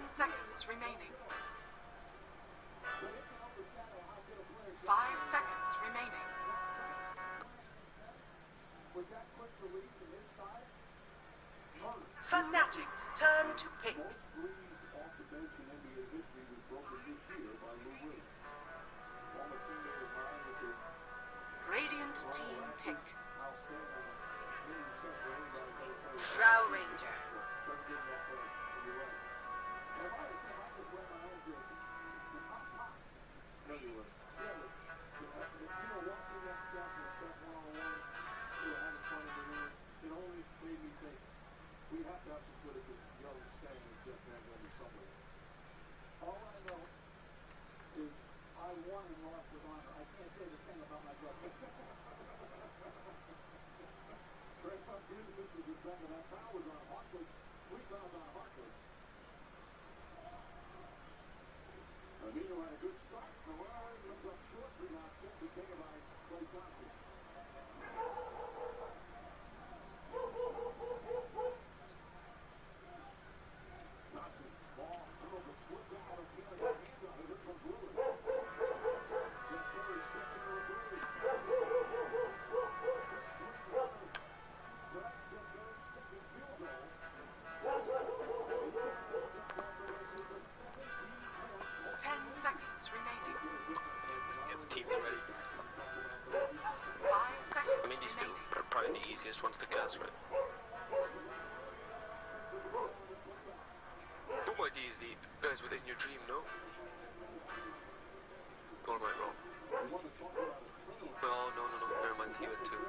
seconds remaining. 5 seconds remaining. Fnatic's turn to pick. Radiant team pick. Drow Ranger. Easiest ones to cast, right? Boom ID is the guys within your dream, no? Or am I wrong? Oh, no, never mind, he went too.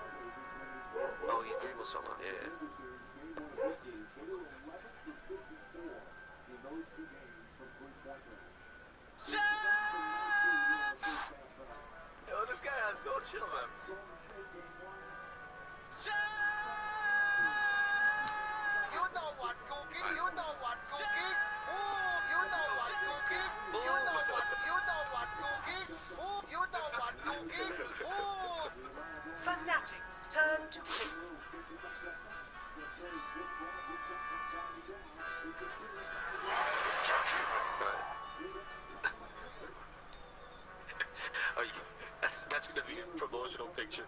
Oh, he's Dream Osama, yeah. Yo, this guy has no chill, man. You know what's cooking, you know what's cooking. Ooh, you know what's cooking. You know what's cooking. Ooh, you know what's cooking. Ooh. Fnatic's turn to pick. Oh, yeah. That's gonna be a promotional picture.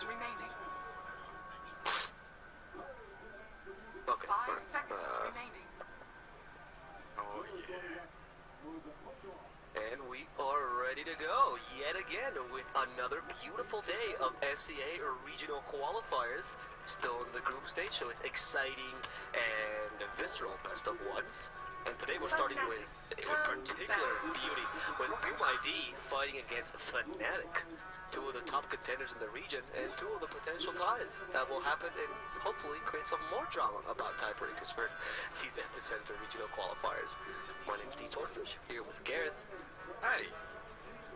Remaining. Okay. 5 seconds remaining. Oh yeah. And we are ready to go yet again with another beautiful day of SCA or regional qualifiers. Still in the group stage, so it's exciting and visceral best of ones. And today we're starting with a particular beauty with Boom ID fighting against Fnatic. Two of the top contenders in the region and two of the potential ties that will happen and hopefully create some more drama about tiebreakers for these EPICENTER regional qualifiers. My name is D-Swordfish, here with Gareth. Hey,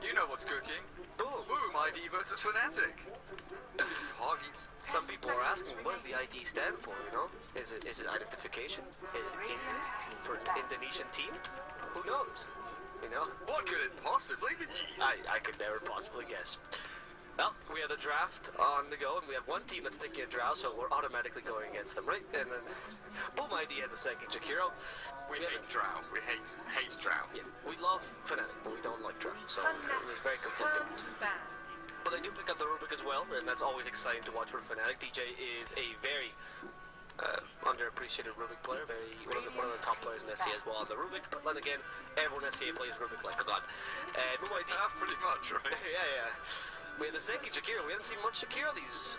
you know what's cooking. Boom ID versus Fnatic. Hoggies. Some people are asking, what does the ID stand for, you know? Is it identification? Is it Indian for Indonesian team? Who knows? You know? What could it possibly be? I could never possibly guess. Well, we have the draft on the go, and we have one team that's picking a Drow, so we're automatically going against them, right? And then Boom ID has the second Jakiro. We hate Drow. We hate Drow. Yeah, we love Fnatic, but we don't like Drow, so it's very conflicting. But they do pick up the Rubik as well, and that's always exciting to watch for Fnatic. DJ is a very underappreciated Rubik player, one of the top players in SCA as well on the Rubik, but then again, everyone in SCA plays Rubik like a god. And Boom ID... pretty much, right? yeah. We had the second Jakiro. We haven't seen much Jakiro these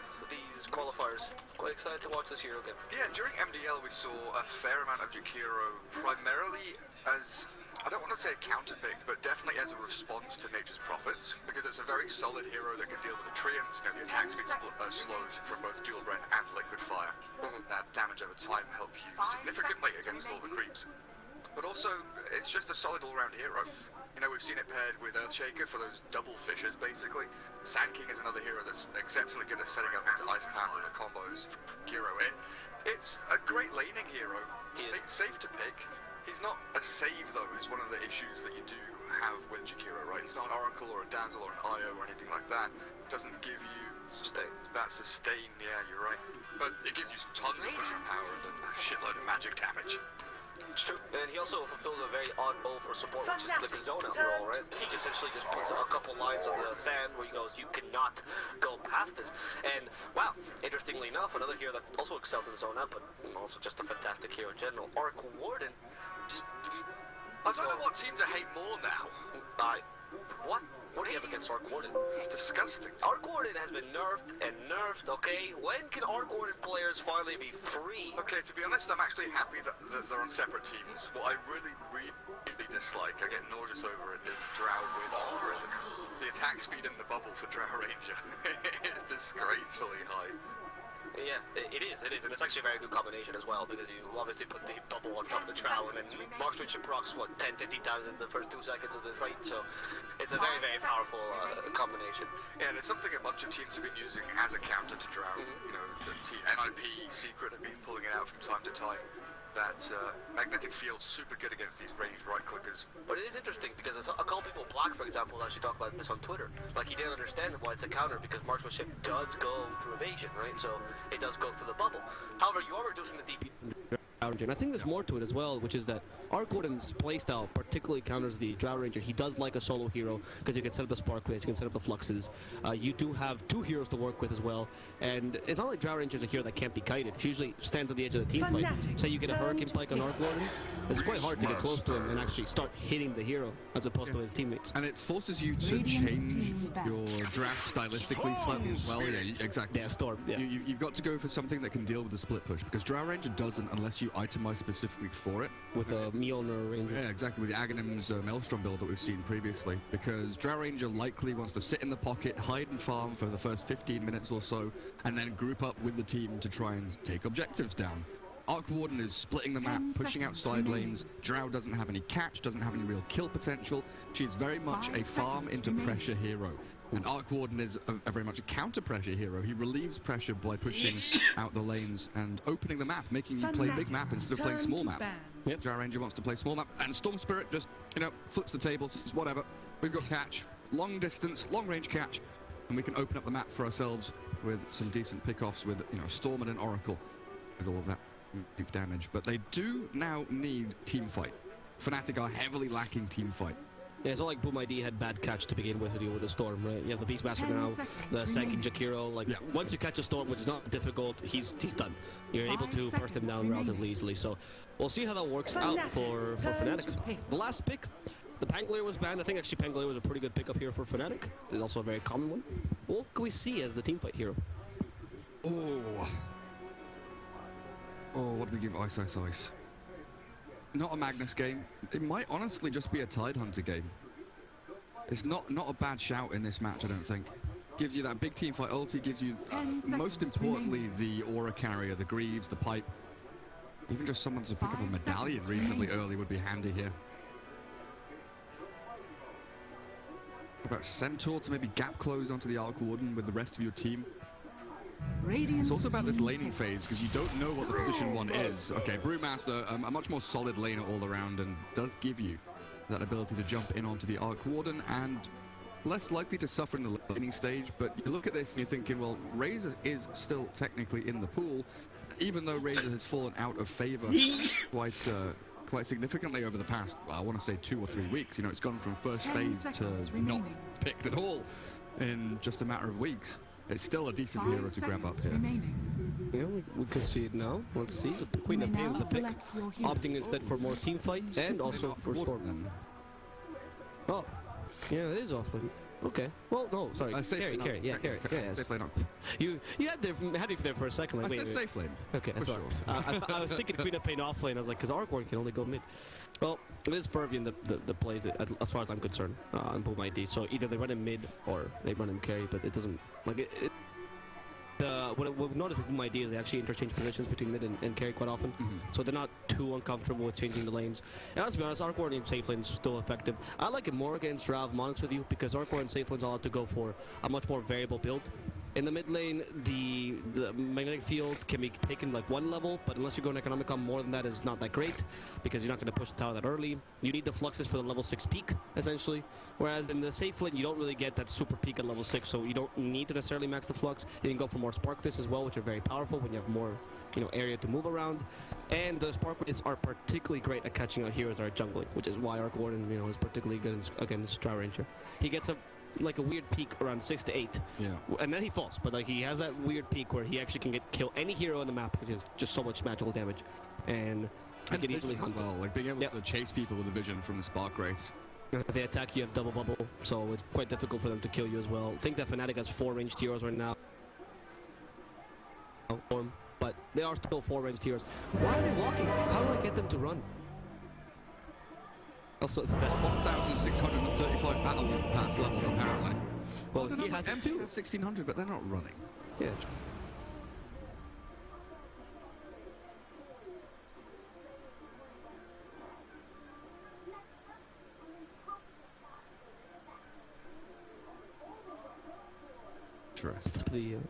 qualifiers. Quite excited to watch this hero again. Yeah, during MDL we saw a fair amount of Jakiro, primarily as, I don't want to say a counterpick, but definitely as a response to Nature's Prophets, because it's a very solid hero that can deal with the treants. You know, the attack speed slows from both dual breath and liquid fire. That damage over time help you significantly against all the creeps. But also, it's just a solid all-round hero. You know, we've seen it paired with Earthshaker for those double fishes, basically. Sand King is another hero that's exceptionally good at setting up into Ice Path and the combos. Hero it's a great laning hero. It's safe to pick. He's not a save, though, is one of the issues that you do have with Jakiro, right? He's not an Auron Oracle or a Dazzle or an IO or anything like that. Doesn't give you Sustain. that sustain, yeah, you're right. But it gives you tons of pushing power and a shitload of magic damage. It's true. And he also fulfills a very odd role for support, which is the Gazona role, right? He just essentially just puts a couple lines on the sand where he goes, you cannot go past this. And wow, interestingly enough, another hero that also excels in Zona, but also just a fantastic hero in general, Arc Warden. Just I don't know what team to hate more now. What? What do you have against Arc Warden? It's disgusting. Arc Warden has been nerfed and nerfed, okay? When can Arc Warden players finally be free? Okay, to be honest, I'm actually happy that they're on separate teams. What I really dislike, I get nauseous over it, is Drow with Armor. The attack speed in the bubble for Drow Ranger is disgracefully high. Yeah, it is, and it's actually a very good combination as well, because you obviously put the bubble on top of the Drow, and then marksmanship procs, what, 10, 15,000 in the first 2 seconds of the fight, so it's a very, very powerful combination. Yeah, and it's something a bunch of teams have been using as a counter to Drow. You know, the NIP Secret have been pulling it out from time to time. That magnetic field's super good against these ranged right clickers. But it is interesting because a couple people, Black for example, actually talk about this on Twitter. Like, he didn't understand why it's a counter, because marksmanship does go through evasion, right? So it does go through the bubble. However, you are reducing the DP. And I think there's more to it as well, which is that Arc Warden's playstyle particularly counters the Drow Ranger. He does like a solo hero, because you can set up the Spark Rays, you can set up the Fluxes. You do have 2 heroes to work with as well, and it's not like Drow Ranger is a hero that can't be kited. She usually stands on the edge of the team fight. Say you get a Hurricane Pike on Arc Warden, it's quite hard to get close to him and actually start hitting the hero, as opposed to his teammates. And it forces you to change your draft stylistically slightly as well. Yeah, exactly. Yeah, Storm. Yeah. You've got to go for something that can deal with the split push, because Drow Ranger doesn't unless you itemize specifically for it. With a Mjolnir Ranger. Yeah, exactly, with the Aghanim's Maelstrom build that we've seen previously, because Drow Ranger likely wants to sit in the pocket, hide and farm for the first 15 minutes or so, and then group up with the team to try and take objectives down. Arc Warden is splitting the map, pushing out side lanes. Drow doesn't have any catch, doesn't have any real kill potential. She's very much a farm into pressure hero. And Arc Warden is a very much a counter-pressure hero. He relieves pressure by pushing out the lanes and opening the map, making you play big map instead of playing small map. Yep. Drow Ranger wants to play small map, and Storm Spirit just, you know, flips the tables, says, whatever. We've got catch, long distance, long range catch, and we can open up the map for ourselves with some decent pickoffs with, you know, Storm and an Oracle, with all of that deep damage. But they do now need team fight. Fnatic are heavily lacking team fight. Yeah, it's not like Boom ID had bad catch to begin with to deal with the Storm, right? You have the Beastmaster now, the second Jakiro, like, once you catch a Storm, which is not difficult, he's done. You're able to burst him down relatively easily, so we'll see how that works out for Fnatic. The last pick, the Pangolier was banned. I think actually Pangolier was a pretty good pickup here for Fnatic. It's also a very common one. What can we see as the teamfight hero? Oh, what do we give Ice? Not a Magnus game. It might honestly just be a Tide Hunter game. It's not a bad shout in this match, I don't think. Gives you that big teamfight ulti, gives you, most importantly, the Aura Carrier, the Greaves, the Pipe. Even just someone to pick up a medallion reasonably early would be handy here. What about Centaur to maybe gap close onto the Arc Warden with the rest of your team? It's also about this laning phase, because you don't know what the position 1 is. Okay, Brewmaster, a much more solid laner all around, and does give you that ability to jump in onto the Arc Warden, and less likely to suffer in the laning stage. But you look at this and you're thinking, well, Razor is still technically in the pool, even though Razor has fallen out of favor quite significantly over the past, well, I want to say 2 or 3 weeks. You know, it's gone from first phase to not picked at all in just a matter of weeks. It's still a decent hero to grab up here. Yeah, we can see it now. Let's see. The Queen of Pain with the pick. Opting instead for more team fight and also for Storm. Oh, yeah, it is offlane. Okay. Well, no, sorry. Carry. Yeah, carry. Yeah, safe lane on. You had me there for a second. Like, I said safe lane. Okay, that's right. I was thinking Queen of Pain offlane. I was like, because Arc Warden can only go mid. Well, it is Fervian that plays it, as far as I'm concerned, on Boom ID. So either they run him mid or they run him carry, but it doesn't, like, what we've noticed with Boom ID is they actually interchange positions between mid and carry quite often. So they're not too uncomfortable with changing the lanes. And let's be honest, Arc Warden in safe lanes is still effective. I like it more against Drow, if I'm honest with you, because Arc Warden safe lanes are allowed to go for a much more variable build. In the mid lane, the magnetic field can be taken like 1 level, but unless you go in Economicon, more than that is not that great, because you're not going to push the tower that early. You need the fluxes for the level 6 peak, essentially. Whereas in the safe lane, you don't really get that super peak at level 6, so you don't need to necessarily max the flux. You can go for more spark fists as well, which are very powerful when you have more, area to move around. And the spark fists are particularly great at catching out heroes that are jungling, which is why Arc Warden, is particularly good against Drow Ranger. He gets a weird peak around 6 to 8. Yeah. And then he falls, but he has that weird peak where he actually can kill any hero on the map because he has just so much magical damage. And he can easily hunt as well, like being able to chase people with a vision from the spark rates. If they attack, you have double bubble, so it's quite difficult for them to kill you as well. I think that Fnatic has 4 ranged heroes right now. But they are still 4 ranged heroes. Why are they walking? How do I get them to run? Also, 1,635 battle pass levels apparently. well, he has M2 2. has 1,600, but they're not running. Yeah.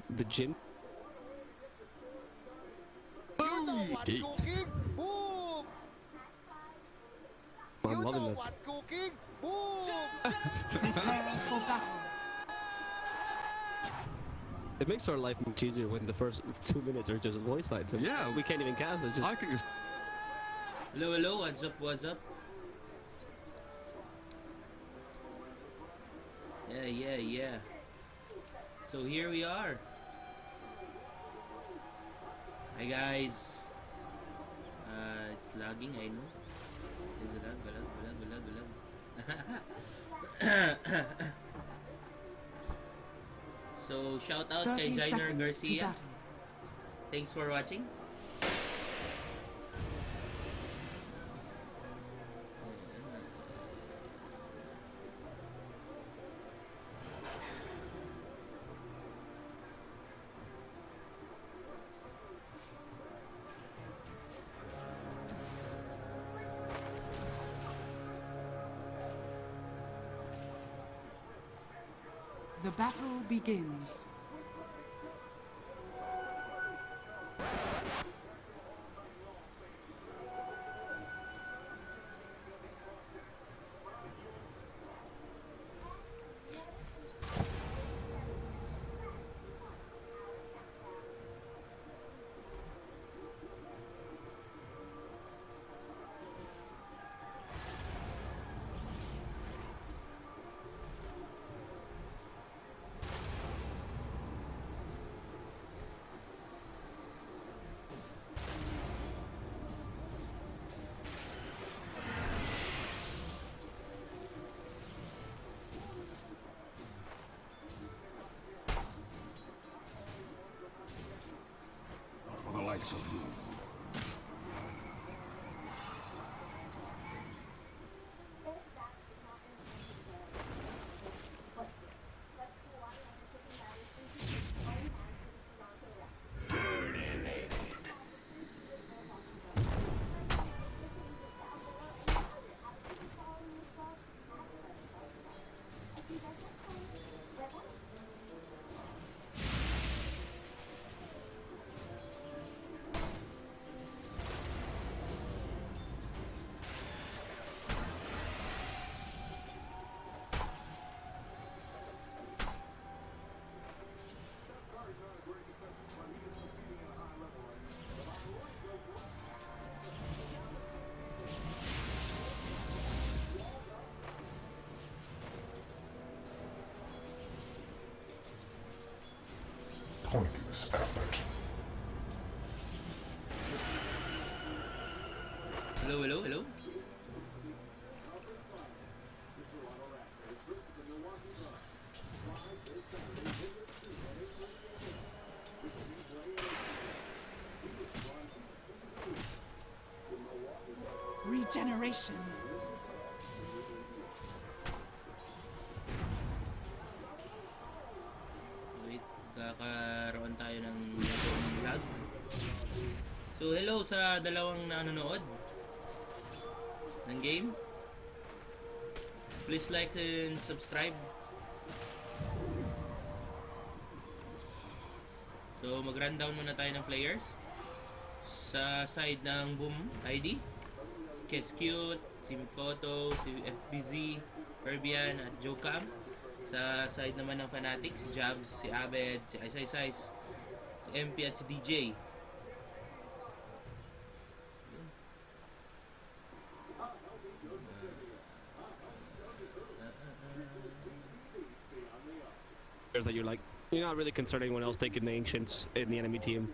The gym. You know what's Deep. cooking? Boom! I'm You loving know that. what's cooking? Boom! Prepare for battle. It makes our life much easier when the first 2 minutes are just voice lines. Yeah. We can't even cast it. Just I can just Hello, hello, what's up, what's up? Yeah. So here we are. Hi guys. It's lagging, I know. Gulag. So shout out kay 30 Jainer seconds to Garcia. battle. Thanks for watching. The battle begins. For the likes of you. Pointless effort. Hello. Regeneration. Wait, kakaroon tayo ng lag. So hello sa dalawang nanonood ng game. Please like and subscribe. So mag-rundown muna tayo ng players. Sa side ng Boom ID, si Keskute, si Mikoto, si FBZ, Herbian at Jokab. Sa side naman ng Fnatic, si Jabs, si Abed, si Ice, si MP at si DJ. That you're like, you're not really concerned anyone else taking the Ancients in the enemy team.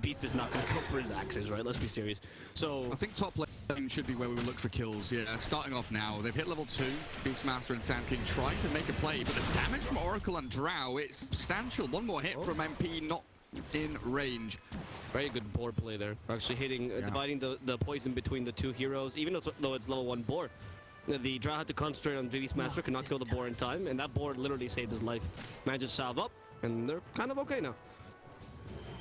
Beast is not going to go for his axes, right? Let's be serious. So I think top lane should be where we would look for kills. Yeah, starting off now, they've hit level 2. Beastmaster and Sand King trying to make a play, but the damage from Oracle and Drow, it's substantial. One more hit from MP, not in range. very good board play there. Actually hitting, dividing the poison between the two heroes, even though it's level 1 board. The Drow had to concentrate on Beastmaster, could not kill the board in time, and that board literally saved his life. Managed to salve up, and they're kind of okay now.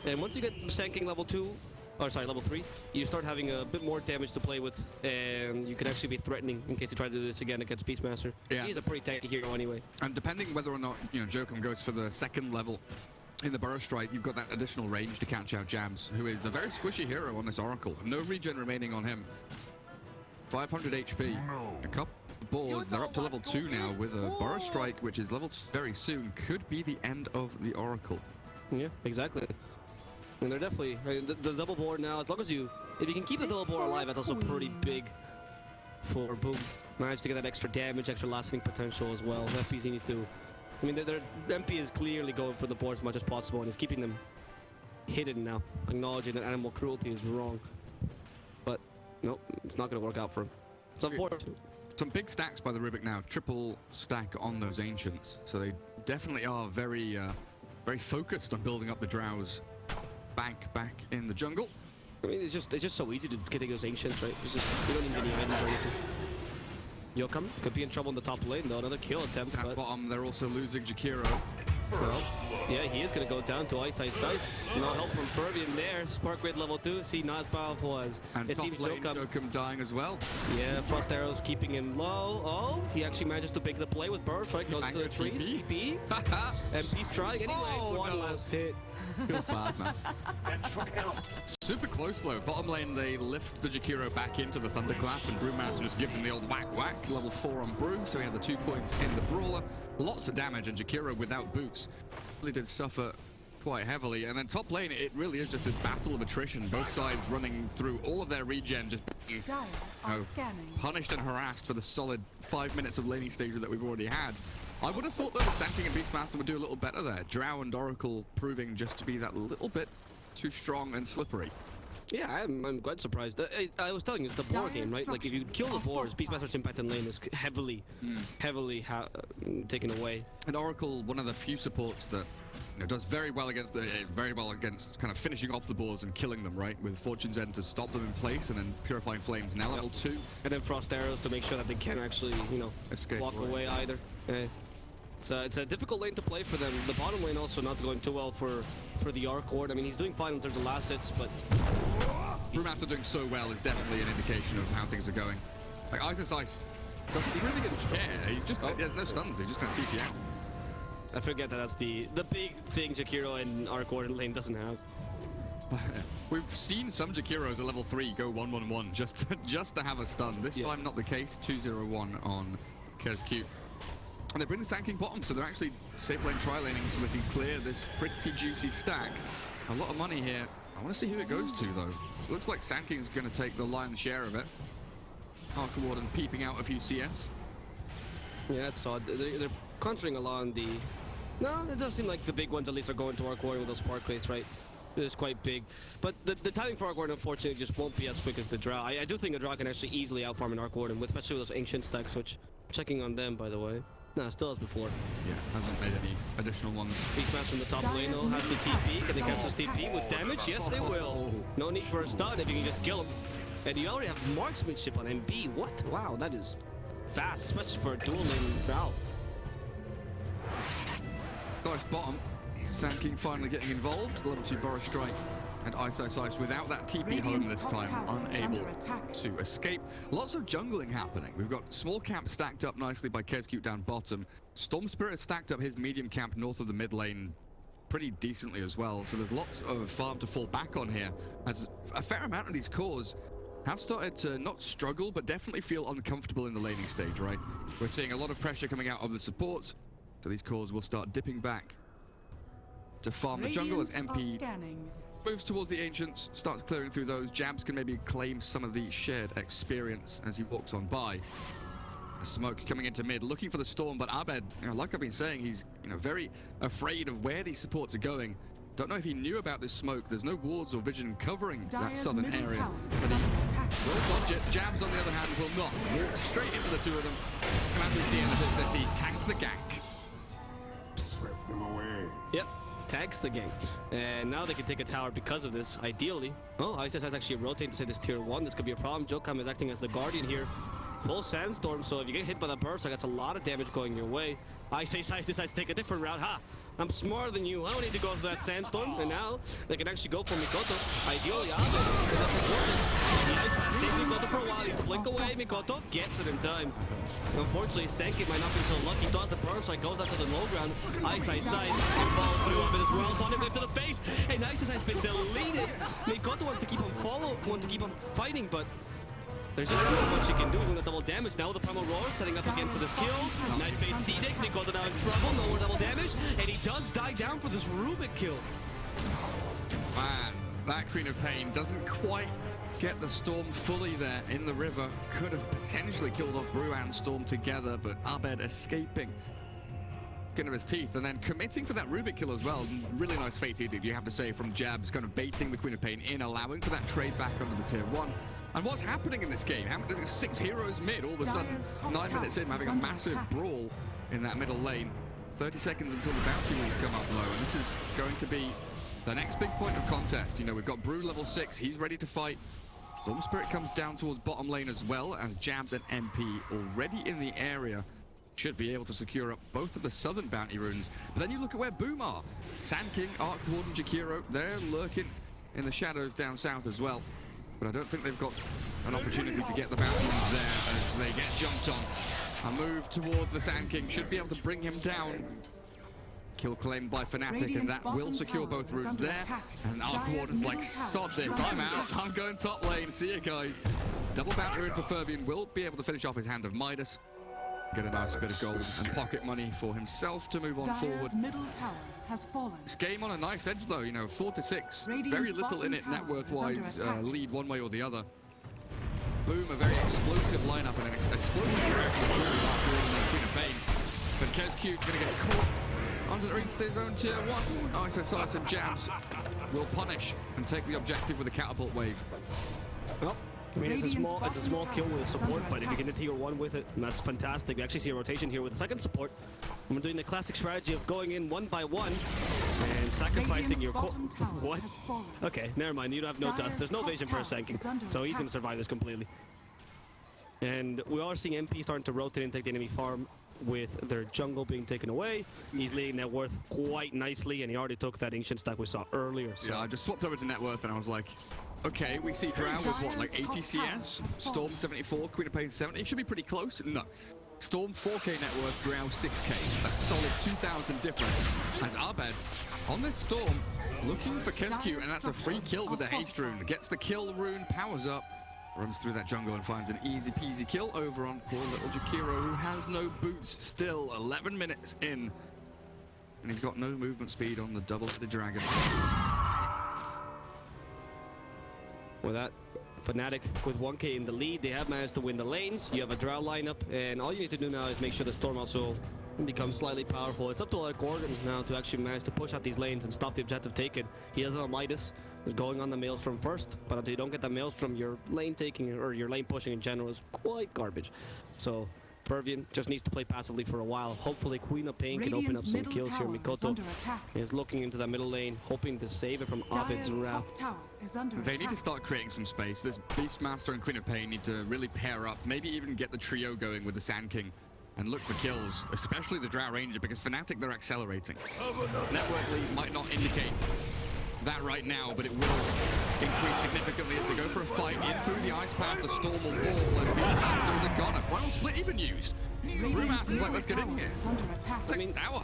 And once you get Sand King level 2, or sorry, level 3, you start having a bit more damage to play with, and you can actually be threatening in case you try to do this again against Beastmaster. Yeah. He's a pretty tanky hero anyway. And depending whether or not, Jokum goes for the second level in the Burrow Strike, you've got that additional range to catch out Jabs, who is a very squishy hero on this Oracle. No regen remaining on him. 500 HP. A couple of balls. They're up to level 2 now with a Burrow Strike, which is level 2 very soon. Could be the end of the Oracle. Yeah, exactly. And they're definitely the double board now. As long as if you can keep the double board alive, that's also pretty big for Boom. Managed to get that extra damage, extra lasting potential as well. FPZ needs to. I mean, their MP is clearly going for the board as much as possible, and is keeping them hidden now, acknowledging that animal cruelty is wrong. But nope, it's not going to work out for him. It's unfortunate. Some big stacks by the Rubik now. Triple stack on those Ancients. So they definitely are very, very focused on building up the Drows back in the jungle. I mean, it's just so easy to get those Ancients, right? It's just, you don't need any items or anything. Yokum could be in trouble in the top lane, though. Another kill attempt. At bottom, they're also losing Jakiro. Well, yeah, he is going to go down to Ice. No help from Ferbian there. Spark Grid level 2. See, not as powerful as and it top seems. lane, Jokum dying as well. Yeah, Frost Arrows keeping him low. Oh, he actually manages to pick the play with Burrow Strike. Goes to the trees. TP. MP's trying anyway. One last hit. Feels bad, man. Super close though. Bottom lane, they lift the Jakiro back into the Thunderclap, and Brewmaster just gives him the old whack. Level 4 on Brew, so he had the 2 points in the Brawler. Lots of damage, and Jakiro without boots really did suffer quite heavily. And then top lane, it really is just this battle of attrition. Both sides running through all of their regen, just being punished and harassed for the solid 5 minutes of laning stage that we've already had. I would have thought though Sand King and Beastmaster would do a little better there. Drow and Oracle proving just to be that little bit too strong and slippery. Yeah, I'm quite surprised. I was telling you, it's the board game, right? Like, if you kill the boards, Beastmaster's impact in lane is heavily taken away. And Oracle, one of the few supports that does very well against kind of finishing off the boards and killing them, right? With Fortune's End to stop them in place, and then Purifying Flames now level 2. And then Frost Arrows to make sure that they can't actually, escape walk away either. It's a difficult lane to play for them. The bottom lane also not going too well for the Arc Ward. I mean, he's doing fine in terms of last hits, but Brewmaster doing so well is definitely an indication of how things are going. Like Ice doesn't really care. He's just there's no stuns. He's just going to TP out. I forget that that's the big thing Jakiro and Arc Ward lane doesn't have. We've seen some Jakiros at level 3 go 1-1-1 just to have a stun. This time not the case. 2-0-1 on Keskute. And they bring the Sand King bottom, so they're actually safe lane tri-laning so they can clear this pretty juicy stack. A lot of money here. I want to see who it goes to, though. Looks like Sand King's going to take the lion's share of it. Arca Warden peeping out a few CS. Yeah, it's odd. They're concentrating a lot on the... No, it does seem like the big ones at least are going to Arc Warden with those spark rates, right? It's quite big. But the timing for Arc Warden, unfortunately, just won't be as quick as the Drow. I do think a Drow can actually easily outfarm an Arc Warden, especially with those ancient stacks, which... Checking on them, by the way. No, still as before. Yeah, hasn't made any additional ones. Beastmaster in the top lane though has the TP. Can they catch this TP with damage? Yes, they will. No need for a stun if you can just kill him. And you already have marksmanship on MB. What? Wow, that is fast, especially for a dual lane Drow. Nice bottom. Sand King finally getting involved. Level 2 Burrow Strike. And Ice with,out that TP home this time, unable to escape. Lots of jungling happening. We've got small camp stacked up nicely by Keskute down bottom. Storm Spirit stacked up his medium camp north of the mid lane. pretty decently as well, so there's lots of farm to fall back on here, as a fair amount of these cores have started to not struggle, but definitely feel uncomfortable in the laning stage, right? We're seeing a lot of pressure coming out of the supports, so these cores will start dipping back to farm the jungle as MP moves towards the Ancients, starts clearing through those. Jabs can maybe claim some of the shared experience as he walks on by. A smoke coming into mid, looking for the Storm, but Abed, like I've been saying, he's very afraid of where these supports are going. Don't know if he knew about this smoke. There's no wards or vision covering that southern area, but he will dodge it. Jabs, on the other hand, will not. Walk straight into the two of them. And as we see in the business, he tanked the gank. Swept them away. Yep, tags the game. And now they can take a tower because of this, ideally. Oh, ISS has actually rotated to say this tier 1. This could be a problem. Jokam is acting as the guardian here. Full sandstorm, so if you get hit by the burst, that's a lot of damage going your way. Ice decides to take a different route. Ha! I'm smarter than you. I don't need to go through that sandstorm. And now they can actually go for Mikoto. Ideally, Abed, because that's important. The ice pass saved Mikoto for a while. He flick away. Mikoto gets it in time. Unfortunately, Senki might not be so lucky. He still has the burst, so he goes out to the low ground. Ice can follow through of it as well. Sonic whip to the face. And Ice has been deleted. Mikoto wants to keep on fighting, but there's just not much he can do with the double damage. Now the Primal Roar setting up again for this kill. Nice fade C-Dick. Mikoto now in trouble. No more double damage. And he does die down for this Rubik kill. Man, that Queen of Pain doesn't quite get the Storm fully there in the river. Could have potentially killed off Brew and Storm together, but Abed escaping skin of his teeth and then committing for that Rubik kill as well. Really nice fate edict, you have to say, from Jabs, kind of baiting the Queen of Pain in, allowing for that trade back under the tier 1. And what's happening in this game? 6 heroes mid, all of a sudden, 9 minutes in, having a massive brawl in that middle lane. 30 seconds until the bounty wings come up low, and this is going to be the next big point of contest. We've got Brew level 6, he's ready to fight. Storm Spirit comes down towards bottom lane as well, as Jabs and MP already in the area should be able to secure up both of the southern bounty runes. But then you look at where Boom are. Sand King, Arc Warden, Jakiro, they're lurking in the shadows down south as well. But I don't think they've got an opportunity to get the bounty runes there as they get jumped on. A move towards the Sand King should be able to bring him down. Kill claimed by Fnatic, and that will secure both runes there. And Arc Warden's like, sod this, I'm out, I'm going top lane, see you guys. Double bounty rune for Fervian will be able to finish off his Hand of Midas. Get a nice bit of gold and pocket money for himself to move on forward. Middle tower has fallen. This game on a nice edge though, 4-6. Very little in it net worth wise, lead one way or the other. Boom, a very explosive lineup and an explosive direction for Queen of Pain. But KezQ gonna get caught underneath his own tier 1. ISS and Jabs will punish and take the objective with a catapult wave. Well, I mean, it's a small kill with support, but if you get the tier 1 with it, that's fantastic. We actually see a rotation here with the second support. I'm doing the classic strategy of going in one by one and sacrificing your core. What? Okay, never mind. You don't have no dust. There's no vision for a second, so he's gonna survive this completely. And we are seeing MP starting to rotate and take the enemy farm with their jungle being taken away. He's leading net worth quite nicely, and he already took that ancient stack we saw earlier. So. Yeah, I just swapped over to net worth, and I was like, okay, we see Drow with what, like 80 CS? Storm 74, Queen of Pain 70. Should be pretty close. No. Storm 4k net worth, Drow 6k. A solid 2,000 difference. As Abed on this Storm looking for KezQ, and that's a free kill with the haste rune. Gets the kill rune, powers up, runs through that jungle and finds an easy peasy kill over on poor little Jakiro, who has no boots still. 11 minutes in, and he's got no movement speed on the double-headed dragon. With that, Fnatic with 1k in the lead, they have managed to win the lanes. You have a Drow lineup, and all you need to do now is make sure the Storm also becomes slightly powerful. It's up to Gordon now to actually manage to push out these lanes and stop the objective taken. He has a Midas, is going on the Maelstrom first, but until you don't get the Maelstrom, your lane taking or your lane pushing in general is quite garbage. So Fervian just needs to play passively for a while. Hopefully Queen of Pain can open up some kills here. Mikoto is looking into the middle lane, hoping to save it from Abed's wrath. They need to start creating some space. This Beastmaster and Queen of Pain need to really pair up, maybe even get the trio going with the Sand King and look for kills, especially the Drow Ranger, because Fnatic, they're accelerating. Network lead might not indicate that right now, but it will increase significantly as they go for a fight in through the ice path. The Storm will wall, and Beastmaster is a goner. Final split even used. Brewmaster's like, let's get in here. I mean, tower.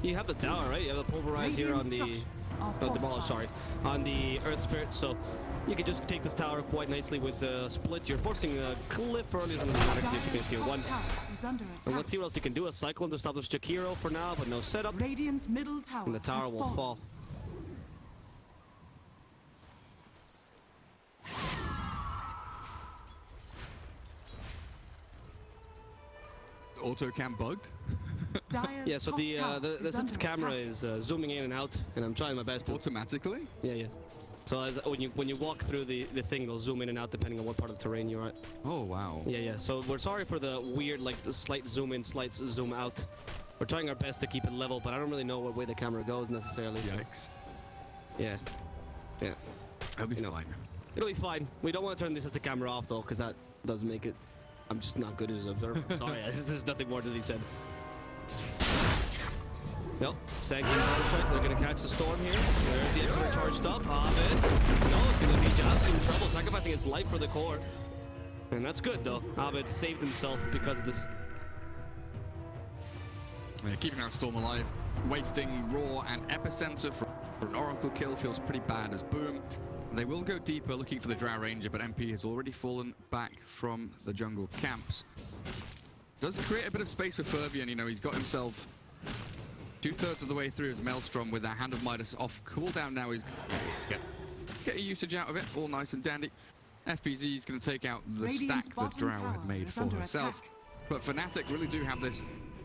You have the tower, right? You have the pulverize here on the demolish, sorry, on the Earth Spirit. So you can just take this tower quite nicely with the split. You're forcing a cliff earlier than the next year to get tier 1. And let's see what else you can do. A cyclone to stop this Jakiro for now, but no setup. Radiant's middle tower And the tower will fall. Auto cam bugged. Yeah, so the assistant camera is zooming in and out, and I'm trying my best to... Automatically? Yeah. So when you walk through the thing, it'll zoom in and out depending on what part of the terrain you're at. Oh, wow. Yeah. So we're sorry for the weird, like, the slight zoom in, slight zoom out. We're trying our best to keep it level, but I don't really know what way the camera goes necessarily. Yikes. So. Yeah. It'll be fine. It'll be fine. We don't want to turn this as the camera off though, because that does make it. I'm just not good as an observer. Sorry, there's nothing more to be said. Nope. Sanky strike. They're gonna catch the storm here. There's the Emperor charged up. Abed. No, it's gonna be Jazz in trouble, sacrificing his life for the core. And that's good though. Abed saved himself because of this. Yeah, keeping that storm alive, wasting Raw and Epicenter for an Oracle kill feels pretty bad as Boom. They will go deeper looking for the Drow Ranger, but MP has already fallen back from the jungle camps. Does create a bit of space for Fervian, you know, he's got himself 2/3 of the way through his Maelstrom with that Hand of Midas off cooldown now. He's get a usage out of it, all nice and dandy. FPZ is going to take out the stack that Drow had made for herself. But Fnatic really do have this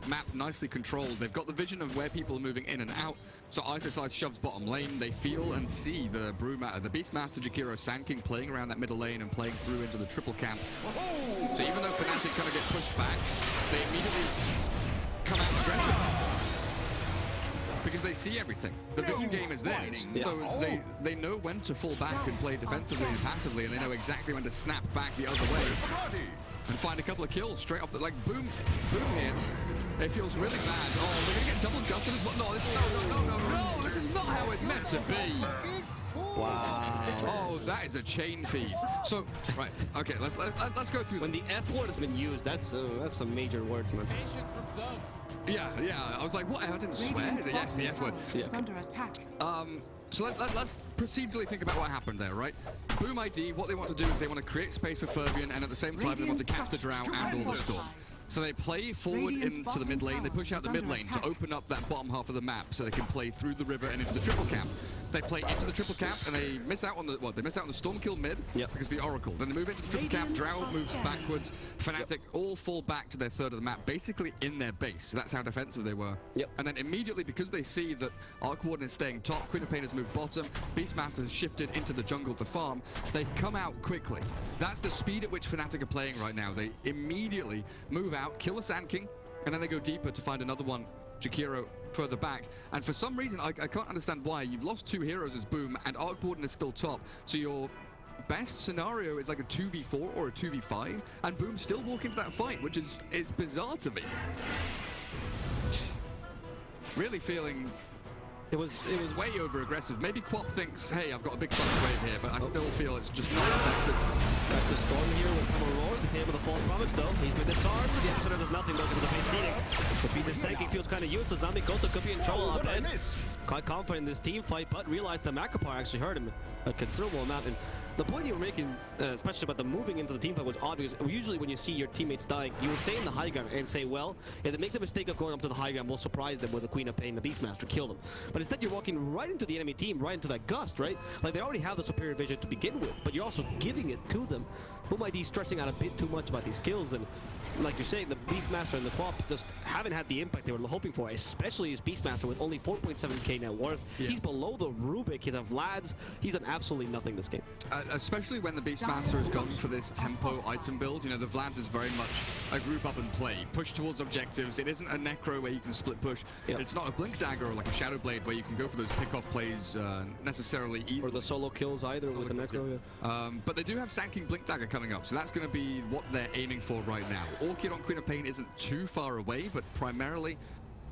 map nicely controlled. They've got the vision of where people are moving in and out. So Isoside shoves bottom lane. They feel and see the Beastmaster Jakiro Sand King playing around that middle lane and playing through into the triple camp. So even though Fnatic kind of get pushed back, they immediately come out aggressive. Because they see everything. The vision game is theirs. So they know when to fall back and play defensively and passively, and they know exactly when to snap back the other way and find a couple of kills straight off the, like, boom here. It feels really bad. Oh, we're gonna get double gutted as well. No, this is not how it's meant to be. Wow. Oh, that is a chain feed. So, right, okay, let's go through. When the F word has been used, that's some major words, man. Patience from some. Yeah. I was like, what? I didn't swear. Yes, the F word. Yeah. Under attack. So let's procedurally think about what happened there, right? Boom ID, what they want to do is they want to create space for Fervian, and at the same time they want to catch the Drow and all the Storm. So they play forward into the mid lane, they push out the mid lane to open up that bottom half of the map so they can play through the river and into the triple camp. They play into the triple camp and they miss out on the they miss out on the storm kill mid because the Oracle. Then they move into the triple camp, Drow moves backwards, Fnatic all fall back to their third of the map, basically in their base. So that's how defensive they were. And then immediately, because they see that Arc Warden is staying top, Queen of Pain has moved bottom, Beastmaster has shifted into the jungle to farm, they come out quickly. That's the speed at which Fnatic are playing right now. They immediately move out, kill a Sand King, and then they go deeper to find another one, Jakiro, further back. And for some reason, I can't understand why. You've lost 2 heroes as Boom, and Arc Warden is still top. So your best scenario is like a 2v4 or a 2v5, and Boom still walk into that fight, which is bizarre to me. Really feeling it was way over aggressive. Maybe Quap thinks, hey, I've got a big thunder wave here, but I still feel it's just not effective. That's a storm here with Roar. He's able to fall promise though. He's been disarmed. The Epicenter does nothing though because of the base Edict. But Peter Sanking feels kind of useless. Zamikoto could be in trouble out there. Quite confident in this team fight, but realized that Macapar actually hurt him a considerable amount. And the point you were making, especially about the moving into the team fight, was odd because usually when you see your teammates dying, you will stay in the high ground and say, well, if they make the mistake of going up to the high ground, we'll surprise them with the Queen of Pain, the Beastmaster, kill them. But instead you're walking right into the enemy team, right into that gust, right? Like they already have the superior vision to begin with, but you're also giving it to them. Boom ID stressing out a bit too much about these kills, and like you're saying, the Beastmaster and the Quap just haven't had the impact they were hoping for, especially his Beastmaster with only 4.7k net worth. He's below the Rubik, he's a Vlad's, he's done absolutely nothing this game. Especially when the Beastmaster has gone for this tempo item build. You know, the Vlad's is very much a group up and play, push towards objectives. It isn't a Necro where you can split push. It's not a Blink Dagger or like a Shadow Blade where you can go for those pick-off plays necessarily easily. Or the solo kills either with the Necro, but they do have Sand King Blink Dagger coming up, so that's going to be what they're aiming for right now. Orchid on Queen of Pain isn't too far away, but primarily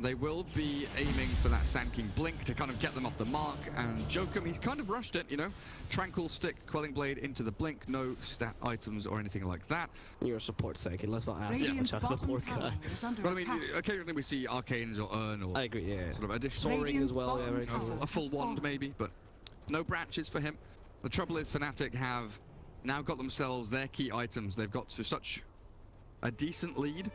They will be aiming for that Sand King Blink to kind of get them off the mark, and Jokum, he's kind of rushed it, you know. Tranquil Stick, Quelling Blade into the Blink, no stat items or anything like that. You're a support second, let's not ask that Radiant's much out of the bottom poor guy. tower is under But I mean, attack. occasionally we see Arcanes or Urn or I agree, yeah. sort of additional Soaring as well, yeah, Radiant's very bottom cool. tower a full has wand fallen. maybe, but no branches for him. The trouble is Fnatic have now got themselves their key items. They've got to such a decent lead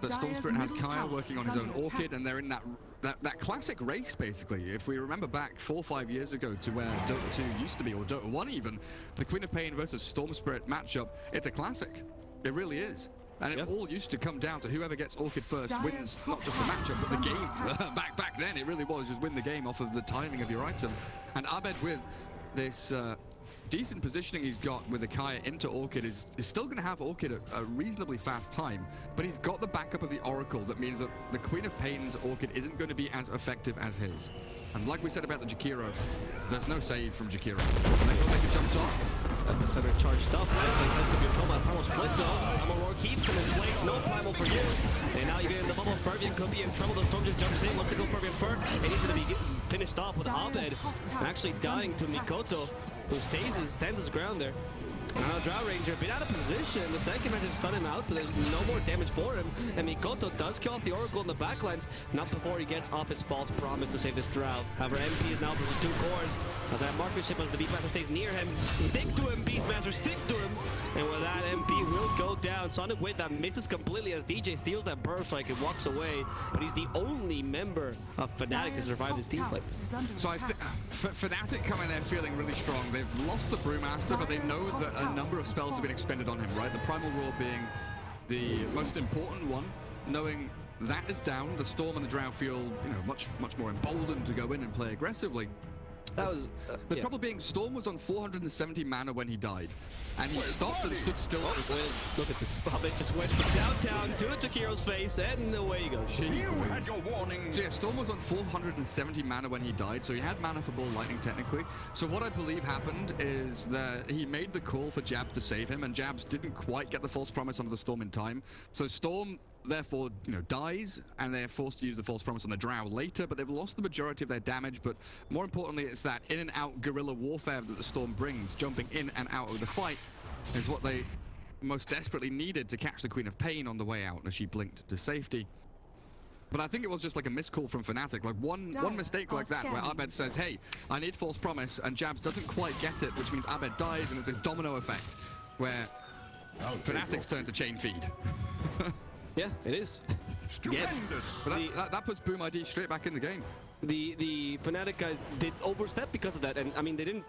that Dyer's Storm Spirit has middle Kaya tower working on is his own under Orchid, attack. and they're in that classic race basically. If we remember back 4 or 5 years ago to where Dota 2 used to be, or Dota 1 even, the Queen of Pain versus Storm Spirit matchup, it's a classic. It really is. And it all used to come down to whoever gets Orchid first Dyer's wins top not just the tower matchup, is but the under game. attack. back then, it really was just win the game off of the timing of your item. And Abed with this decent positioning he's got with the Kaya into Orchid is still going to have Orchid a reasonably fast time, but he's got the backup of the Oracle. That means that the Queen of Pain's Orchid isn't going to be as effective as his. And like we said about the Jakiro, there's no save from Jakiro. They will make a jump top. Epicenter charged up. Nice, it's going to be a trouble. Primal split though. Primal Roar keeps in his place. No Primal for you. And now you get in the bubble. Fervian could be in trouble. The Storm just jumps in. Looks to go Fervian first. And he's going to be finished off with Abed. Actually dying to Mikoto, who stands his ground there. Now Drow Ranger a bit out of position. The second match is stunning out, but there's no more damage for him. And Mikoto does kill off the Oracle in the backlines, not before he gets off his false promise to save this Drow. However, MP is now versus 2 cores. As that marksmanship as the Beastmaster stays near him. Stick to him, Beastmaster, stick to him. And with that, MP will go down. Sonic Wave that misses completely as DJ steals that burst strike and walks away. But he's the only member of Fnatic to survive this team fight. So I think Fnatic come in there feeling really strong. They've lost the Brewmaster, but they know that a number of spells have been expended on him, right? The Primal Roar being the most important one. Knowing that is down, the Storm and the Drow feel, you know, much more emboldened to go in and play aggressively. That was The trouble being, Storm was on 470 mana when he died, and he stopped and stood still. Look at this. Abed just went downtown to the Jakiro's face, and away he goes. You had your warning. So yeah, Storm was on 470 mana when he died, so he had mana for Ball Lightning technically. So what I believe happened is that he made the call for Jabs to save him, and Jabs didn't quite get the false promise onto the Storm in time. So Storm therefore, you know, dies, and they're forced to use the false promise on the Drow later, but they've lost the majority of their damage. But more importantly, it's that in and out guerrilla warfare that the Storm brings. Jumping in and out of the fight is what they most desperately needed to catch the Queen of Pain on the way out as she blinked to safety. But I think it was just like a miscall from Fnatic, like one mistake like that, where Abed says, hey, I need false promise, and Jabs doesn't quite get it, which means Abed dies, and there's this domino effect where Fnatic's turn to chain feed. Yeah, it is. Stupendous. But that puts Boom ID straight back in the game. The Fnatic guys did overstep because of that, and I mean they didn't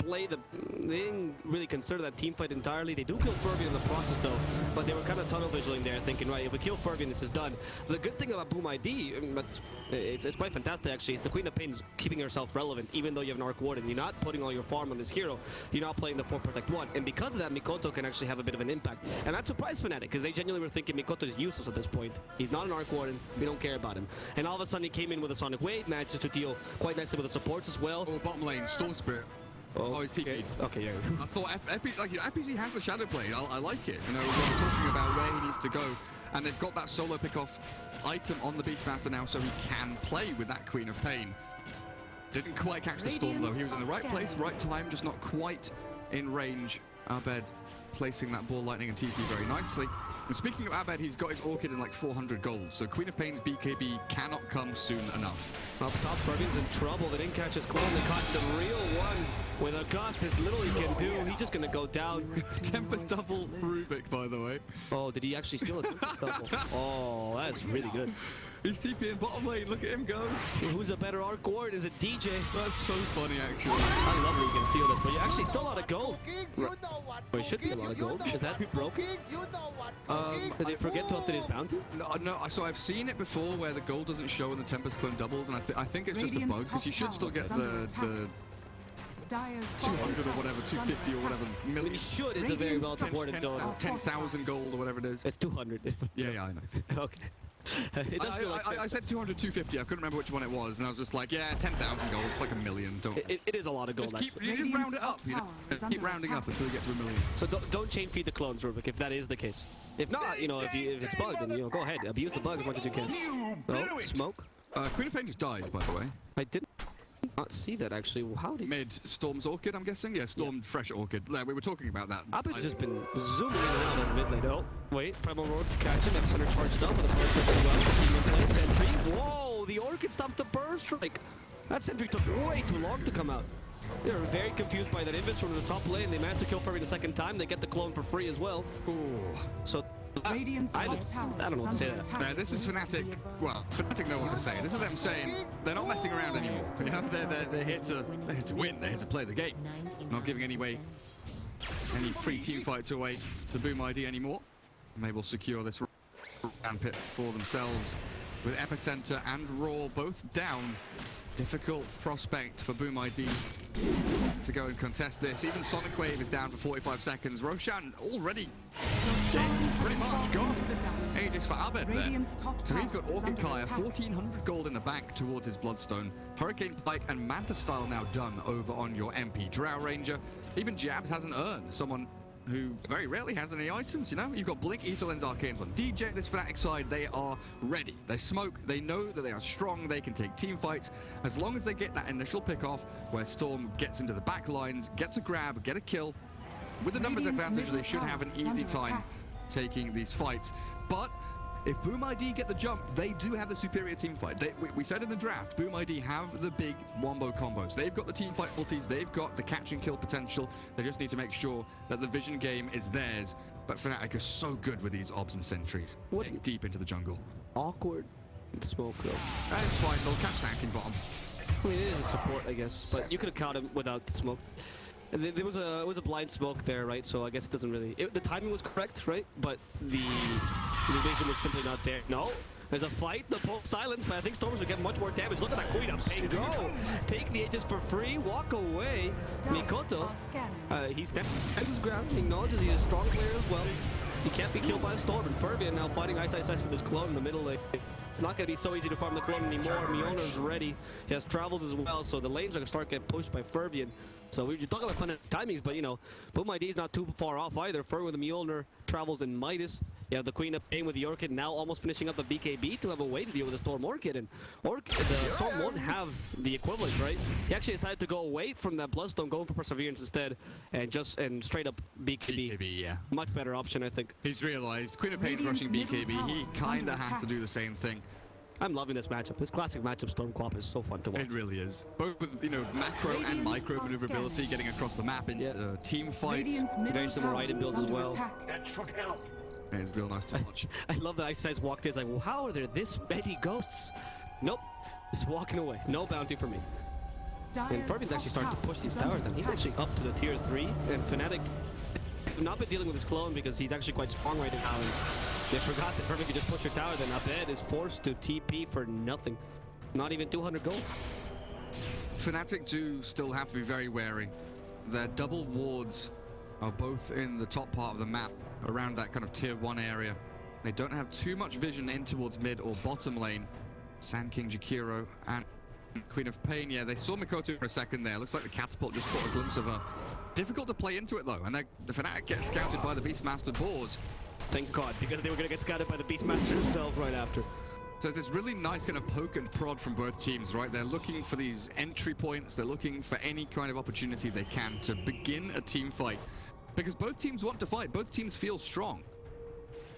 really consider that team fight entirely. They do kill Fervian in the process though, but they were kind of tunnel visioning there, thinking, right, if we kill Fervian, this is done. The good thing about Boom ID, but it's quite fantastic actually, is the Queen of Pain's keeping herself relevant, even though you have an Arc Warden. You're not putting all your farm on this hero. You're not playing the 4 Protect 1, and because of that, Mikoto can actually have a bit of an impact, and that surprised Fnatic because they genuinely were thinking Mikoto is useless at this point. He's not an Arc Warden. We don't care about him, and all of a sudden he came in with a Sonic Wave, manages to deal quite nicely with the supports as well. Oh, bottom lane, Storm Spirit. Oh, he's TP'd. Okay, yeah. I thought FPC has the Shadow Blade. I like it. You know, we're talking about where he needs to go, and they've got that solo pick-off item on the Beastmaster now, so he can play with that Queen of Pain. Didn't quite catch the Storm though. He was in the right place, right time, just not quite in range. Abed placing that Ball Lightning and TP very nicely. And speaking of Abed, he's got his Orchid in like 400 gold, so Queen of Pain's BKB cannot come soon enough. Up top, Fervian's in trouble. They didn't catch his clone. They caught the real one. With a gust, there's little he can do. He's just gonna go down. Tempest double Rubik, by the way. Oh, did he actually steal a Tempest double? Oh, that's really good. He's TPing bottom lane. Look at him go. Who's a better Arc Ward? Is it DJ? That's so funny, actually. I love that you can steal this, but you actually stole a lot of gold. You know what's Well, it should be a lot of gold. Is that broken? You know what's cooking. Did they forget to update his bounty? No, so I've seen it before where the gold doesn't show in the Tempest clone doubles, and I think it's just a bug, because you should still get the 200 or whatever, 250 or whatever million. It should is a very well supported donor. 10,000 gold or whatever it is. It's 200. Yeah, I know. Okay. It does feel like I said 200, 250. I couldn't remember which one it was, and I was just like, yeah, 10,000 gold. It's like a million. Don't. it is a lot of gold. Just just round it up. You know? Keep rounding up until you get to a million. So don't chain feed the clones, Rubik, if that is the case. If not, you know, if it's bugged, then go ahead, abuse the bug as much as you can. You Oh, blew it. smoke. Queen of Pain just died, by the way. I did not see that actually. How did Mid Storm's Orchid, I'm guessing? Yeah, Storm Fresh Orchid. Yeah, we were talking about that. Abed's just been zooming around on mid lane. Oh, wait, Primal Roar to catch him. Epicenter charged up with a burst as well. Keeping in play, Sentry. Whoa, the Orchid stops the burst strike. That Sentry took way too long to come out. They were very confused by that invis from the top lane. They managed to kill Furby the second time. They get the clone for free as well. Ooh. So Radiant's I top don't tower know is what to under say to that. attack. Yeah, this is Fnatic. Well, Fnatic know what to say. This is them saying they're not messing around anymore. You know, they're here to win. They're here to play the game. Not giving any free team fights away to Boom ID anymore. And they will secure this round pit for themselves with Epicenter and Raw both down. Difficult prospect for Boom ID to go and contest this. Even Sonic Wave is down for 45 seconds. Roshan already pretty much gone. Aegis for Abed there. Radiant's top So he's tower got is Orchid under Kaya, attack. 1400 gold in the bank towards his Bloodstone. Hurricane Pike and Manta Style now done over on your MP Drow Ranger. Even Jabs hasn't earned someone who very rarely has any items, you know? You've got Blink, Aetherlens, Arcanes on DJ. This Fnatic side, they are ready. They smoke, they know that they are strong, they can take team fights. As long as they get that initial pick off where Storm gets into the back lines, gets a grab, get a kill. With the numbers Radiant's advantage, they middle should have an tower is easy under time attack. taking these fights. But if Boom ID get the jump, they do have the superior team fight. We said in the draft, Boom ID have the big wombo combos. They've got the team fight multis, they've got the catch and kill potential. They just need to make sure that the vision game is theirs. But Fnatic are so good with these obs and sentries. Getting deep into the jungle. awkward smoke though. That's fine, they'll catch tanking bottom. I mean, it is a support, I guess, but you could have caught him without the smoke. And there was a blind smoke there, right? So I guess it doesn't really. The timing was correct, right? But the vision was simply not there. No, there's a fight. The pulse silence, but I think Stormers would get much more damage. Look at that Queen of Pain go! Take the Aegis for free, walk away. Mikoto, Are scanning. he stands his ground, he acknowledges he's a strong player as well. He can't be killed by a Storm, and Fervian now fighting ice with his clone in the middle lane. It's not going to be so easy to farm the clone anymore. Miona's ready. He has travels as well, so the lanes are going to start getting pushed by Fervian. So we're talking about fun timings, but you know, Boom ID is not too far off either. Ferg with the Mjolnir travels in Midas. You have the Queen of Pain with the Orchid now almost finishing up the BKB to have a way to deal with the Storm Orchid. And the Storm won't have the equivalent, right? He actually decided to go away from that Bloodstone, going for Perseverance instead, and straight up BKB. BKB, yeah. Much better option, I think. He's realized Queen of Pain's Radiant's rushing middle BKB. He tower is kinda under has to attack. do the same thing. I'm loving this matchup. This classic matchup Storm Quap is so fun to watch. It really is. Both with, you know, macro and Radiant micro are maneuverability, scanning. getting across the map in Yeah. team fights. Radiant's middle Very similar tower item builds is as under well. attack. That should help. It's real nice to watch. I love that Ice Eyes walked in. It's like, well, how are there this many ghosts? Nope. Just walking away. No bounty for me. And Dire's Fervian's top actually starting to tower push these is under towers down. He's attack. actually up to the tier 3. And Fnatic have not been dealing with his clone because he's actually quite strong right now. And they forgot that Fervian could just push your tower. Then Abed is forced to TP for nothing. Not even 200 gold. Fnatic do still have to be very wary. Their double wards are both in the top part of the map, around that kind of tier 1 area. They don't have too much vision in towards mid or bottom lane. Sand King Jakiro and Queen of Pain, yeah, they saw Mikoto for a second there. Looks like the catapult just caught a glimpse of her. Difficult to play into it though, and the Fnatic gets scouted by the Beastmaster Boars. Thank God, because they were going to get scouted by the Beastmaster himself right after. So it's this really nice kind of poke and prod from both teams, right? They're looking for these entry points. They're looking for any kind of opportunity they can to begin a team fight. Because both teams want to fight. Both teams feel strong.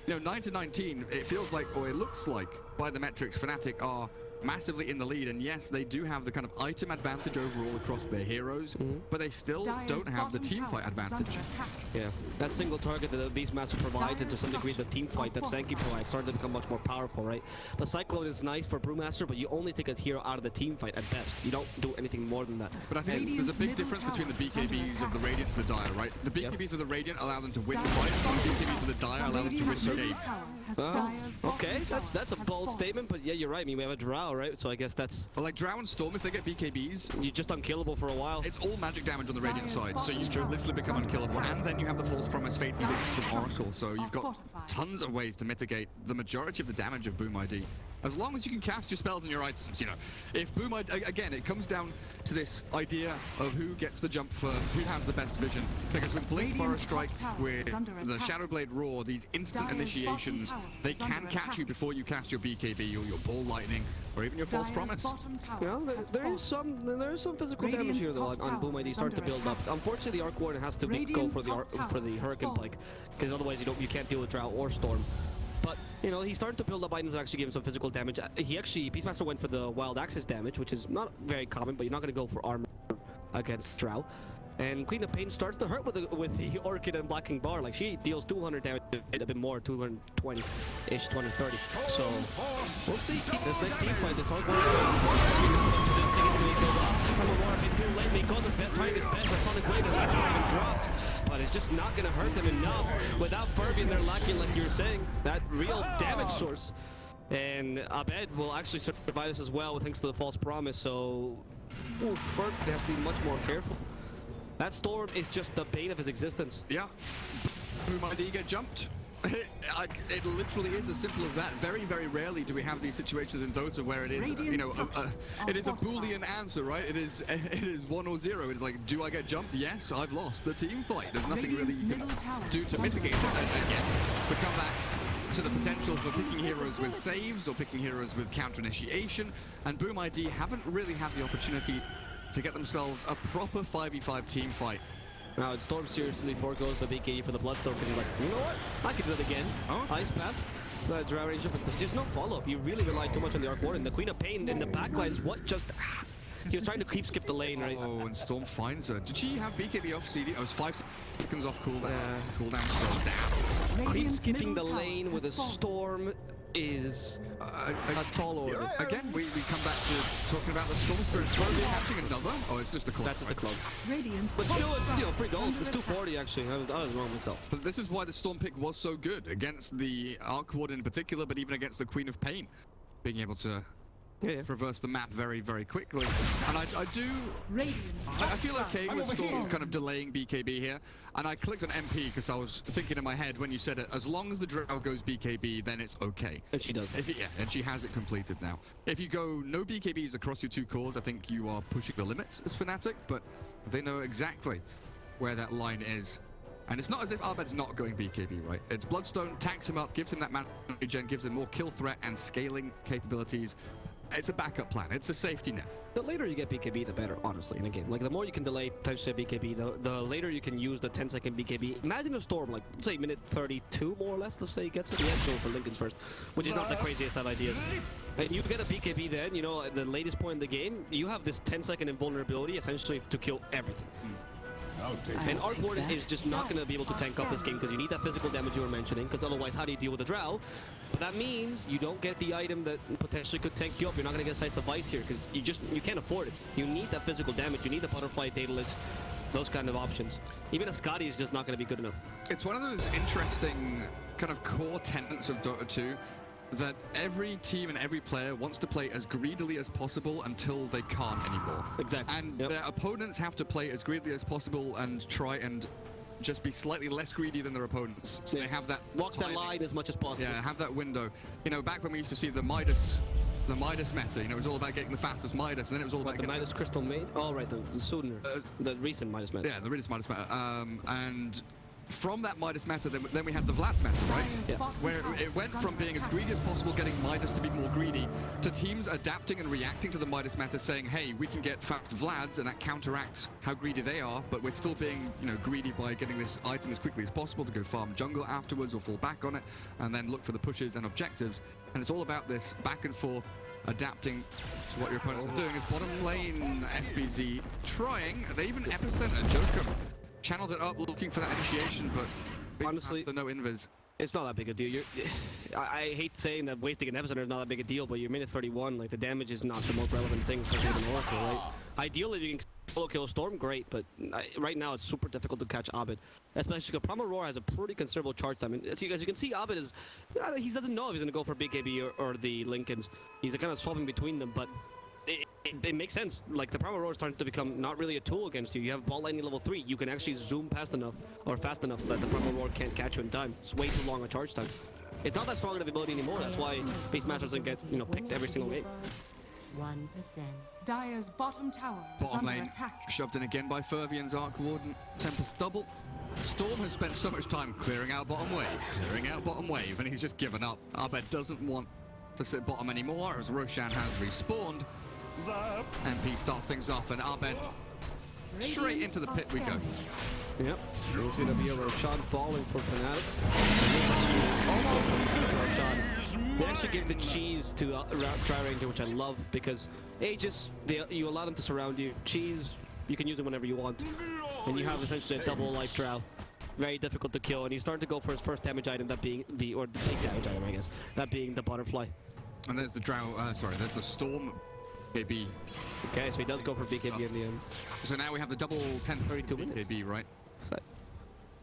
You know, 9-19, it feels like, or it looks like, by the metrics, Fnatic are massively in the lead. And yes, they do have the kind of item advantage overall across their heroes, but they still Dire's don't have the bottom team tower fight is under advantage. attack. Yeah, that single target that the Beastmaster provides, and to some degree the team Dire's fight that Sankey provides, started to become much more powerful, right? The Cyclone is nice for Brewmaster, but you only take a hero out of the team fight at best. You don't do anything more than that. But I think Radiant's there's a big middle difference between the tower is under BKBs of the attack. Radiant and the Dire, right? The Yep. BKBs of the Radiant allow them to win Dire's fights, and the bottom BKBs of the tower Dire is allow them to win Radiant's the middle game. tower has Oh, Dire's bottom okay, that's tower a has bold fallen. statement, but yeah, you're right. I mean, we have a Drow, right? So I guess that's But like Drow and Storm, if they get BKBs, you're just unkillable for a while. it's all magic damage on the Radiant Dire's side, so you bottom literally tower become is under unkillable. attack. And then you have the False Promise Fate Edition Dire's from Oracle, so structures you've are got fortified. tons of ways to mitigate the majority of the damage of Boom ID. As long as you can cast your spells and your items, you know. If Boom, again, it comes down to this idea of who gets the jump first, who has the best vision. Because with Blink Burrow Strike, with the Shadowblade Roar, these instant initiations, they can catch you before you cast your BKB or your Ball Lightning, or even your False Promise. Well, there is some physical damage here though on Boom ID starting to build up. Unfortunately, the Arc Warden has to go for the Hurricane Pike, because otherwise you can't deal with Drow or Storm. But, you know, he's starting to build up items that actually give him some physical damage. Beastmaster went for the Wild Axis damage, which is not very common, but you're not going to go for armor against Drow. And Queen of Pain starts to hurt with the Orchid and Blacking Bar. Like, she deals 200 damage, a bit more, 220-ish, 230. So, we'll see. This next team fight, this Arc Warden is going to go off. A bit too late. Mikoto trying his best. That Sonic Wave and drops. But it's just not going to hurt them enough. Without Furby, they're lacking, like you were saying, that real damage source. And Abed will actually survive this as well, thanks to the False Promise. So, Furby has to be much more careful. That Storm is just the bane of his existence. Yeah. Boom ID get jumped. It literally is as simple as that. Very, very rarely do we have these situations in Dota where it is, you know, it is a Boolean answer, right? It is 1 or 0. It's like, do I get jumped? Yes, I've lost the team fight. There's nothing really you can do to mitigate it. Again, we come back to the potential for picking heroes with saves or picking heroes with counter initiation, and Boom ID haven't really had the opportunity to get themselves a proper 5v5 team fight. Now, Storm seriously forgoes the BKE for the Bloodstorm because he's like, you know what? I can do it again. Oh. Ice Path, Drow Ranger, but there's just no follow-up. You really rely too much on the Arc Warden. The Queen of Pain in the backlines, what just... He was trying to creep skip the lane, right? Oh, and Storm finds her. Did she have BKB off CD? Oh, it was 5 seconds off cooldown. Cooldown so down. Creep skipping the lane with a Storm is a tall order. Again, we come back to talking about the Storm Spirit. Probably catching another. Oh, it's just the cloak. That's just the cloak. But still, free gold. It's 240 actually. I was wrong myself. But this is why the Storm pick was so good against the Arc Warden in particular, but even against the Queen of Pain, being able to traverse the map very, very quickly. And I feel okay with Storm kind of delaying BKB here. And I clicked on MP because I was thinking in my head when you said it, as long as the Drow goes BKB, then it's okay. And she does. And she has it completed now. If you go no BKBs across your 2 cores, I think you are pushing the limits as Fnatic, but they know exactly where that line is. And it's not as if Abed's not going BKB, right? It's Bloodstone, tanks him up, gives him that mana regen, gives him more kill threat and scaling capabilities. It's a backup plan. It's a safety net. The later you get BKB, the better, honestly, in a game. Like, the more you can delay potentially BKB, the later you can use the 10-second BKB. Imagine a Storm, like, say, minute 32, more or less, let's say, gets it. Yeah, go for Linken's first, which is not the craziest of ideas. And you get a BKB then, you know, at the latest point in the game, you have this 10-second invulnerability, essentially, to kill everything. And Arc Warden is just not going to be able to tank up this game because you need that physical damage you were mentioning, because otherwise how do you deal with the Drow? But that means you don't get the item that potentially could tank you up. You're not going to get Scythe of Vice here because you can't afford it. You need that physical damage. You need the Butterfly, Daedalus, those kind of options. Even a Scotty is just not going to be good enough. It's one of those interesting kind of core tenets of Dota 2 that every team and every player wants to play as greedily as possible until they can't anymore. Exactly. And their opponents have to play as greedily as possible and try and just be slightly less greedy than their opponents. So they have that walk that line as much as possible. Yeah, have that window. You know, back when we used to see the Midas meta, you know, it was all about getting the fastest Midas, and then it was all about the Midas Crystal Maid. Oh, right, the sooner, the recent Midas meta. Yeah, the recent Midas meta. And from that Midas meta, then we had the Vlad's meta, right? Yeah. Where it went from being as greedy as possible, getting Midas to be more greedy, to teams adapting and reacting to the Midas meta, saying, hey, we can get fast Vlads, and that counteracts how greedy they are, but we're still being, you know, greedy by getting this item as quickly as possible to go farm jungle afterwards or fall back on it, and then look for the pushes and objectives. And it's all about this back and forth, adapting to what your opponents are doing. Is bottom lane FBZ trying, they even EPICENTER Jokum channeled it up looking for that initiation, but honestly, the no invis. It's not that big a deal. I hate saying that wasting an episode is not that big a deal, but you're minute 31, like the damage is not the most relevant thing, especially with an Oracle, right? Ideally, if you can solo kill Storm, great, but right now it's super difficult to catch Abed. Especially because Primal Roar has a pretty considerable charge time. And as you can see, Abed is, he doesn't know if he's going to go for BKB or the Linken's. He's kind of swapping between them, but it makes sense. Like, the Primal Roar is starting to become not really a tool against you. You have Ball Lightning level 3. You can actually zoom past enough or fast enough that the Primal Roar can't catch you in time. It's way too long a charge time. it's not that strong of ability anymore. That's why Beastmaster doesn't get, you know, picked every single game. 1%. Dire's bottom tower is Bottom under lane attack. shoved in again by Fervian's Arc Warden. Tempest double. Storm has spent so much time clearing out bottom wave, and he's just given up. Abed doesn't want to sit bottom anymore as Roshan has respawned. MP starts things off, and Abed straight into the pit we go. Yep, there's going to be a Roshan falling for Fnatic. Also, coming to Roshan, they actually give the cheese to Tri-Ranger, which I love, because Aegis, you allow them to surround you. Cheese, you can use it whenever you want. And you have essentially a double life drow. Very difficult to kill, and he's starting to go for his first damage item, that being the big damage item, I guess, that being the butterfly. And there's the drow, there's the Storm BKB. Okay, so he does go for BKB in the end. So now we have the double 1032 BKB, right? So,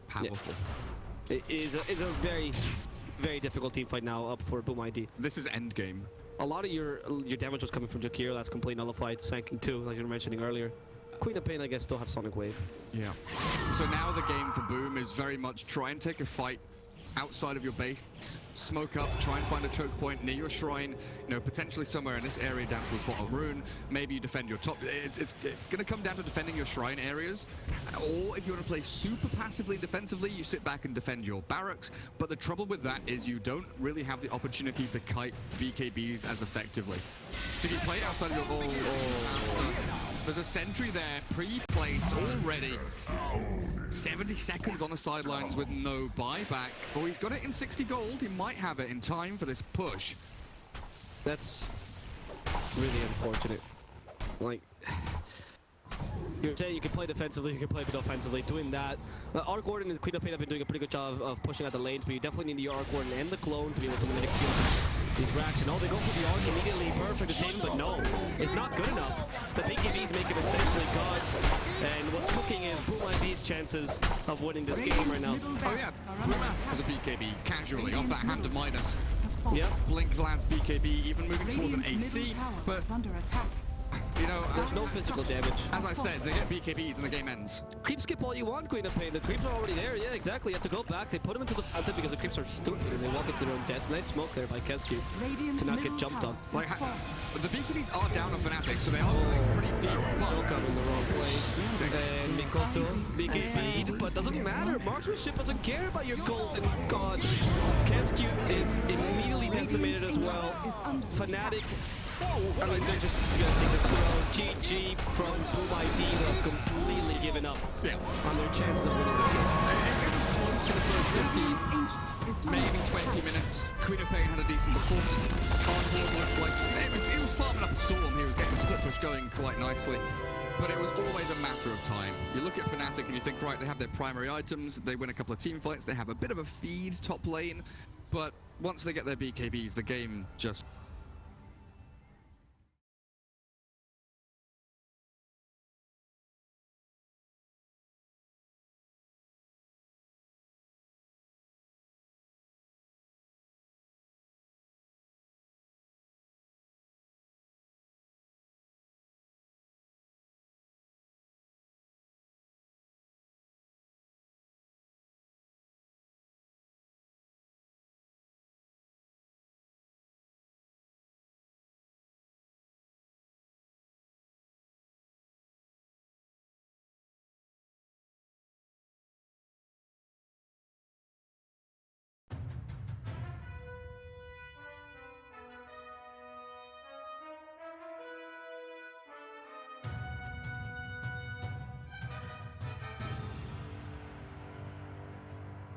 powerful. Yeah. It is a very, very difficult team fight now up for Boom ID. This is endgame. A lot of your damage was coming from Jakiro, that's completely nullified. Sanking 2, like you were mentioning earlier. Queen of Pain, I guess, still have Sonic Wave. Yeah. So now the game for Boom is very much try and take a fight outside of your base, smoke up, try and find a choke point near your shrine, you know, potentially somewhere in this area down to the bottom rune. Maybe you defend your top. It's going to come down to defending your shrine areas, or if you want to play super passively defensively, you sit back and defend your barracks. But the trouble with that is you don't really have the opportunity to kite BKBs as effectively. So if you play outside of your there's a sentry there, pre-placed already. 70 seconds on the sidelines with no buyback. Oh, he's got it in 60 gold. He might have it in time for this push. That's really unfortunate. Like, you're saying you can play defensively, you can play offensively. Doing that, Arc Warden and Queen of Pain have been doing a pretty good job of pushing out the lanes, but you definitely need the Arc Warden and the clone to be able to win these racks. And they go for the Arc immediately, perfect to save him, but no, it's not good enough. The BKBs make him essentially gods, and what's cooking is Boom ID's chances of winning this game right now. Oh yeah, Boom has a BKB casually off that hand of Midas. Yep. Blink lands BKB, even moving towards an AC, but under attack. you know, There's no physical damage. as I said, they get BKBs and the game ends. Creep skip all you want, Queen of Pain. The creeps are already there. Yeah, exactly. You have to go back. They put them into the fountain because the creeps are stupid and they walk into their own death. Nice smoke there by Kescu to not get jumped on. Like, the BKBs are down on Fnatic, so they are going pretty deep. Welcome in the wrong place. And Mikoto, BKB, but doesn't matter. Marksmanship doesn't care about your golden god. Kescu is immediately decimated as well. Fnatic, I mean, they're just gonna take this throw. GG from Boom ID. They've completely given up on their chances of winning this game. It was close to the first 15, maybe 20 minutes. Queen of Pain had a decent performance. Hardboard looks like it was farming up a storm. He was getting the split push going quite nicely. But it was always a matter of time. You look at Fnatic and you think, right, they have their primary items, they win a couple of team fights, they have a bit of a feed top lane, but once they get their BKBs, the game just